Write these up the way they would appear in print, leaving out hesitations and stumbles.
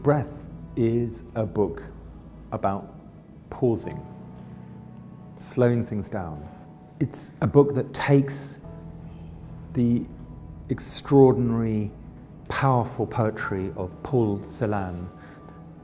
Breath is a book about pausing, slowing things down. It's a book that takes the extraordinary, powerful poetry of Paul Celan,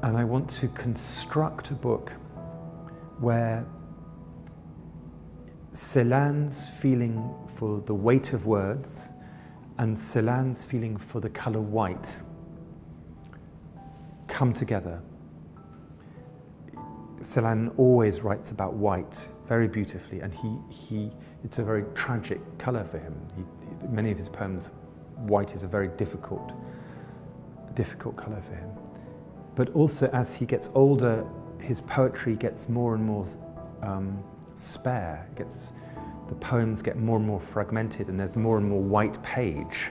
and I want to construct a book where Celan's feeling for the weight of words and Celan's feeling for the colour white come together. Celan always writes about white very beautifully, and it's a very tragic colour for him. Many of his poems, white is a very difficult colour for him. But also, as he gets older, his poetry gets more and more spare. The poems get more and more fragmented, and there's more and more white page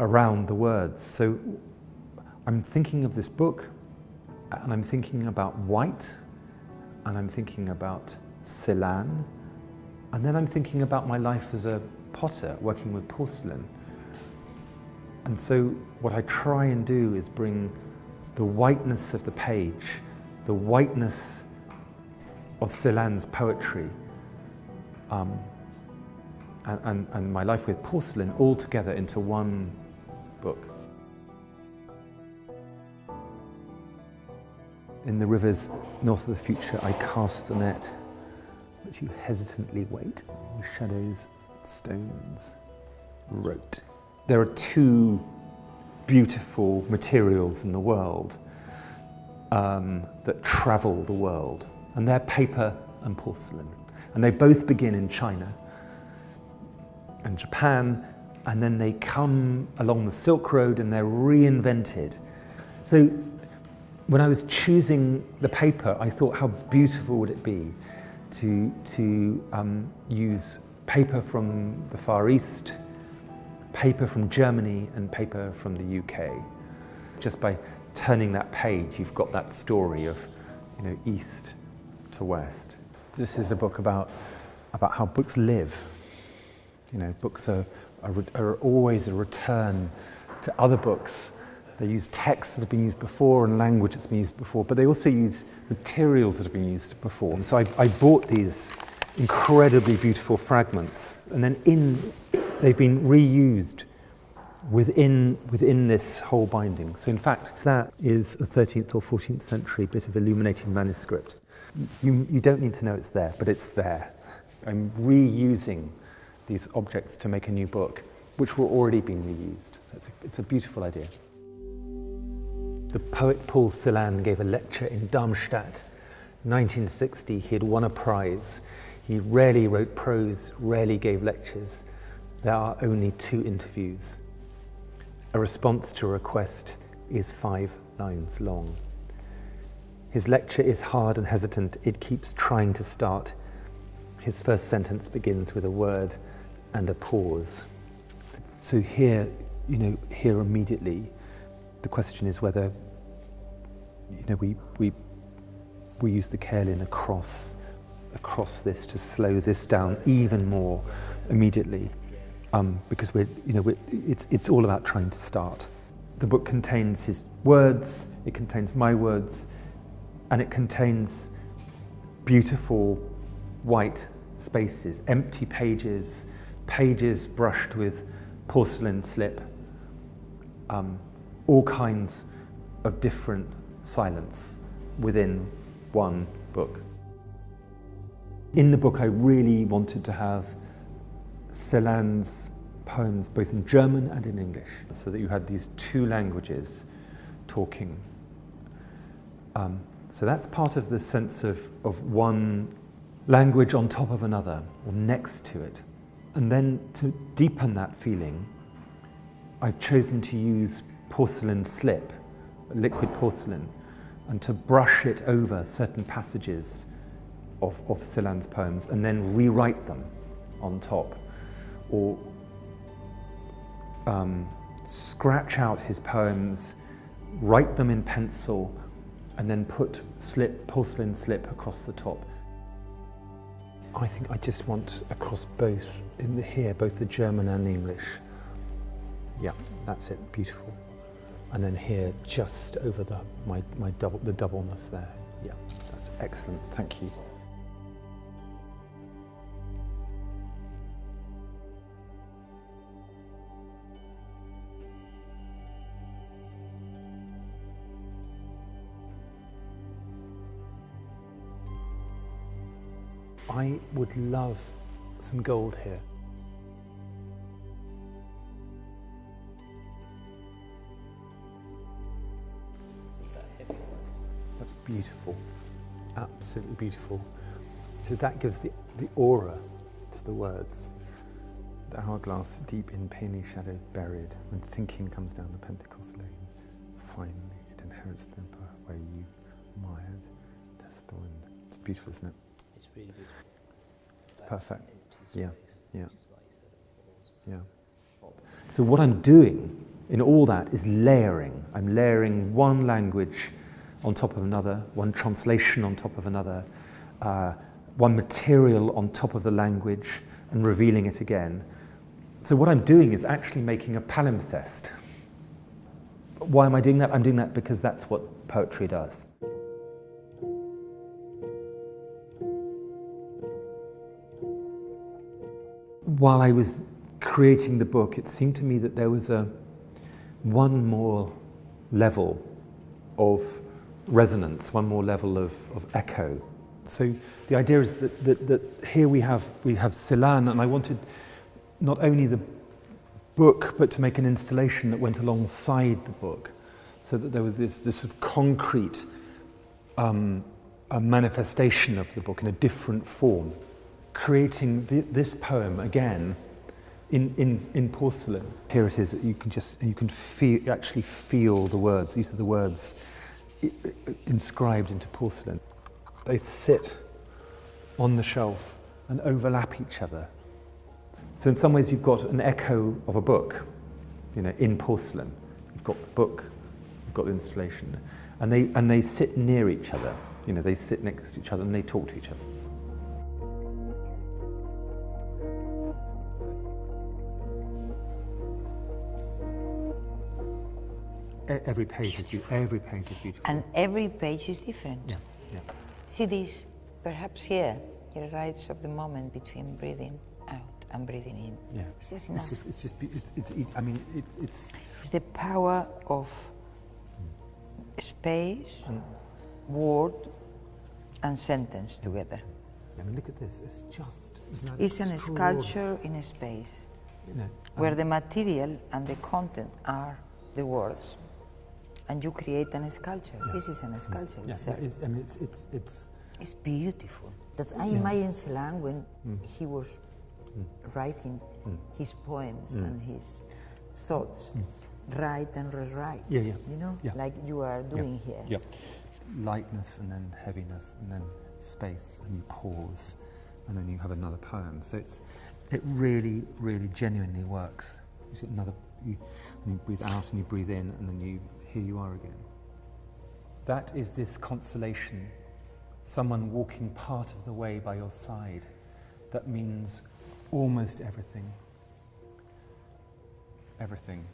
around the words. So I'm thinking of this book, and I'm thinking about white, and I'm thinking about Celan, and then I'm thinking about my life as a potter working with porcelain. And so what I try and do is bring the whiteness of the page, the whiteness of Celan's poetry, and my life with porcelain all together into one book. In the rivers north of the future, I cast the net, but you hesitantly wait, with shadows, stones, wrote. There are two beautiful materials in the world that travel the world, and they're paper and porcelain. And they both begin in China and Japan, and then they come along the Silk Road and they're reinvented. So when I was choosing the paper, I thought, how beautiful would it be to use paper from the Far East, paper from Germany, and paper from the UK. Just by turning that page, you've got that story of, east to west. This is a book about how books live. Books are always a return to other books. They use texts that have been used before and language that's been used before, but they also use materials that have been used before. And so I bought these incredibly beautiful fragments, and then they've been reused within this whole binding. So in fact, that is a 13th or 14th century bit of illuminated manuscript. You don't need to know it's there, but it's there. I'm reusing these objects to make a new book, which were already being reused. So it's a beautiful idea. The poet Paul Celan gave a lecture in Darmstadt, 1960. He had won a prize. He rarely wrote prose, rarely gave lectures. There are only 2 interviews. A response to a request is 5 lines long. His lecture is hard and hesitant. It keeps trying to start. His first sentence begins with a word and a pause. So here immediately, the question is whether, we use the kaolin across this to slow this down even more immediately, because it's all about trying to start. The book contains his words, it contains my words, and it contains beautiful white spaces, empty pages, pages brushed with porcelain slip, all kinds of different silence within one book. In the book, I really wanted to have Celan's poems both in German and in English, so that you had these 2 languages talking. So that's part of the sense of one language on top of another, or next to it. And then to deepen that feeling, I've chosen to use porcelain slip, liquid porcelain, and to brush it over certain passages of Celan's poems and then rewrite them on top, or scratch out his poems, write them in pencil, and then put porcelain slip across the top. I think I just want across both, both the German and the English. Yeah, that's it, beautiful. and then here just over the doubleness there. Yeah, that's excellent. Thank you. I would love some gold here. So is that heavy? That's beautiful, absolutely beautiful. So that gives the aura to the words. The hourglass deep in peony shadow buried, when thinking comes down the Pentecost lane. Finally it inherits the empire where you mired death the wind. It's beautiful, isn't it? It's really beautiful. Perfect. Empty Yeah, space, yeah. which is like you said, Yeah. So what I'm doing in all that is layering. I'm layering one language on top of another, one translation on top of another, one material on top of the language and revealing it again. So what I'm doing is actually making a palimpsest. Why am I doing that? I'm doing that because that's what poetry does. While I was creating the book, it seemed to me that there was one more level of resonance, one more level of echo. So the idea is that here we have Celan, and I wanted not only the book, but to make an installation that went alongside the book, so that there was this sort of concrete a manifestation of the book in a different form. Creating this poem again in porcelain. Here it is. You can actually feel the words. These are the words inscribed into porcelain. They sit on the shelf and overlap each other. So in some ways you've got an echo of a book, in porcelain. You've got the book, you've got the installation, and they sit near each other. They sit next to each other and they talk to each other. Every page is beautiful. Every page is beautiful. And every page is different. Yeah, yeah. See this, perhaps here, it writes of the moment between breathing out and breathing in. Yeah. It's just enough. It's the power of space, word, and sentence together. Look at this. It's just. It's an sculpture in a space, where the material and the content are the words. And you create an sculpture. Yeah. This is an sculpture itself. It's beautiful. That I imagine Celan when he was writing his poems and his thoughts, write and rewrite. Like you are doing here. Yeah. Lightness and then heaviness and then space, and you pause, and then you have another poem. So it really, really genuinely works. You see you breathe out and you breathe in, and then here you are again. That is this consolation, someone walking part of the way by your side. That means almost everything. Everything.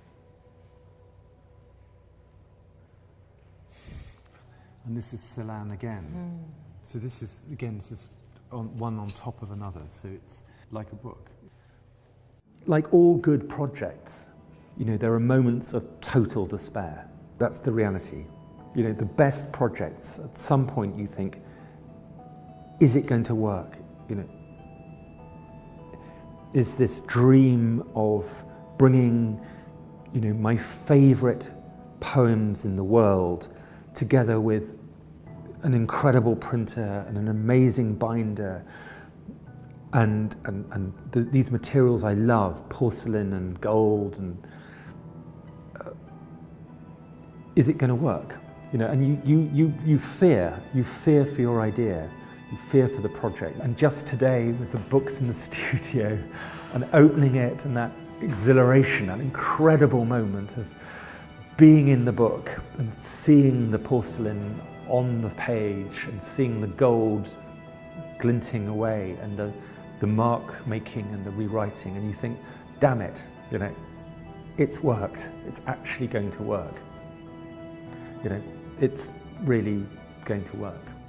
And this is Celan again. So this is one on top of another, so it's like a book. Like all good projects, there are moments of total despair. That's the reality. The best projects, at some point you think, is it going to work? Is this dream of bringing, my favorite poems in the world together with an incredible printer and an amazing binder and these materials I love, porcelain and gold, and is it going to work? And you fear for your idea, you fear for the project. And just today, with the books in the studio and opening it, and that exhilaration, that incredible moment of being in the book and seeing the porcelain on the page and seeing the gold glinting away and the mark making and the rewriting, and you think, damn it, it's worked, it's actually going to work. You know, it's really going to work.